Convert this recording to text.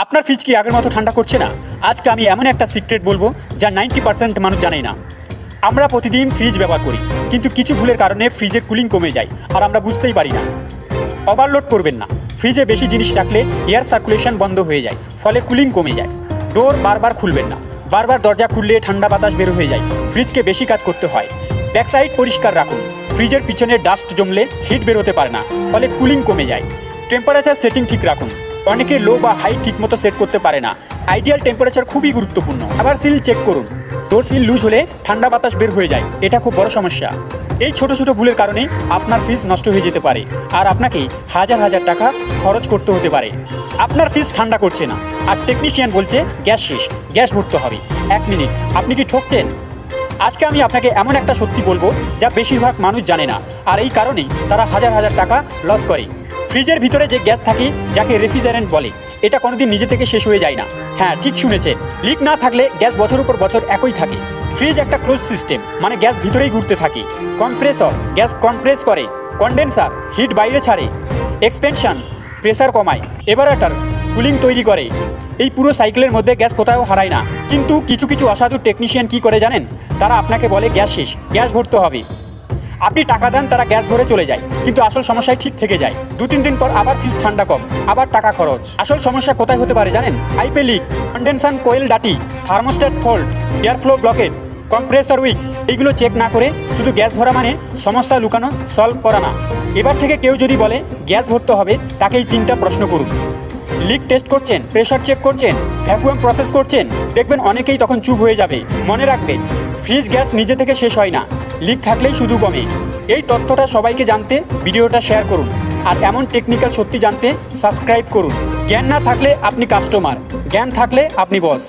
আপনার ফ্রিজ কি আগের মতো ঠান্ডা করছে না? আজকে আমি এমন একটা সিক্রেট বলবো যা 90% মানুষ জানেই না। আমরা প্রতিদিন ফ্রিজ ব্যবহার করি, কিন্তু কিছু ভুলের কারণে ফ্রিজের কুলিং কমে যায় আর আমরা বুঝতেই পারি না। ওভারলোড করবেন না। ফ্রিজে বেশি জিনিস রাখলে এয়ার সার্কুলেশন বন্ধ হয়ে যায়, ফলে কুলিং কমে যায়। ডোর বারবার খুলবেন না। বারবার দরজা খুললে ঠান্ডা বাতাস বের হয়ে যায়, ফ্রিজকে বেশি কাজ করতে হয়। ব্যাকসাইড পরিষ্কার রাখুন। ফ্রিজের পিছনে ডাস্ট জমলে হিট বের হতে পারে না, ফলে কুলিং কমে যায়। টেম্পারেচার সেটিং ঠিক রাখুন। অনেকে লো বা হাই ঠিকমতো সেট করতে পারে না। আইডিয়াল টেম্পারেচার খুবই গুরুত্বপূর্ণ। আবার সিল চেক করুন। ডোর সিল লুজ হলে ঠান্ডা বাতাস বের হয়ে যায়, এটা খুব বড় সমস্যা। এই ছোট ছোট ভুলের কারণে আপনার ফ্রিজ নষ্ট হয়ে যেতে পারে আর আপনাকে হাজার হাজার টাকা খরচ করতে হতে পারে। আপনার ফ্রিজ ঠান্ডা করছে না আর টেকনিশিয়ান বলছে গ্যাস শেষ, গ্যাস ভরতে হবে। 1 মিনিট, আপনি কি ঠকছেন? আজকে আমি আপনাকে এমন একটা সত্যি বলবো যা বেশিরভাগ মানুষ জানে না, আর এই কারণেই তারা হাজার হাজার টাকা লস করে। ফ্রিজের ভিতরে যে গ্যাস থাকে, যাকে রেফ্রিজারেন্ট বলে, এটা কোনোদিন নিজে থেকে শেষ হয়ে যায় না। হ্যাঁ, ঠিক শুনেছেন। লিক না থাকলে গ্যাস বছরের পর বছর একই থাকে। ফ্রিজ একটা ক্লোজ সিস্টেম, মানে গ্যাস ভিতরেই ঘুরতে থাকে। কম্প্রেসর গ্যাস কম্প্রেস করে। কন্ডেন্সার হিট বাইরে ছাড়ে। এক্সপেনশন প্রেসার কমায়। এভারেটর কুলিং তৈরি করে। এই পুরো সাইকেলের মধ্যে গ্যাস কোথাও হারায় না। কিন্তু কিছু কিছু অসাধু টেকনিশিয়ান কি করে জানেন? তারা আপনাকে বলে গ্যাস শেষ, গ্যাস ভরতে হবে। আপনি টাকা দেন, তারা গ্যাস ভরে চলে যায়, কিন্তু আসল সমস্যায় ঠিক থেকে যায়। 2-3 দিন পর আবার ফ্রিজ ঠান্ডা কম, আবার টাকা খরচ। আসল সমস্যা কোথায় হতে পারে জানেন? পাইপে লিক, কন্ডেনশন কোয়েল ডাটি, thermostat fault, air flow blocked, compressor weak. এইগুলো চেক না করে শুধু গ্যাস ভরা মানে সমস্যা লুকানো, সলভ করা না। এবার থেকে কেউ যদি বলে গ্যাস ভরতে হবে, তাকে এই 3টা প্রশ্ন করুন। লিক টেস্ট করছেন, প্রেশার চেক করছেন, ভ্যাকুয়াম প্রসেস করছেন? দেখবেন অনেকেই তখন চুপ হয়ে যাবে। মনে রাখবেন, ফ্রিজ গ্যাস নিজে থেকে শেষ হয় না, লিক থাকলেই শুধু কমে। এই তথ্যটা সবাইকে জানতে ভিডিওটা শেয়ার করুন, আর এমন টেকনিক্যাল সত্যি জানতে সাবস্ক্রাইব করুন। জ্ঞান না থাকলে আপনি কাস্টমার, জ্ঞান থাকলে আপনি বস।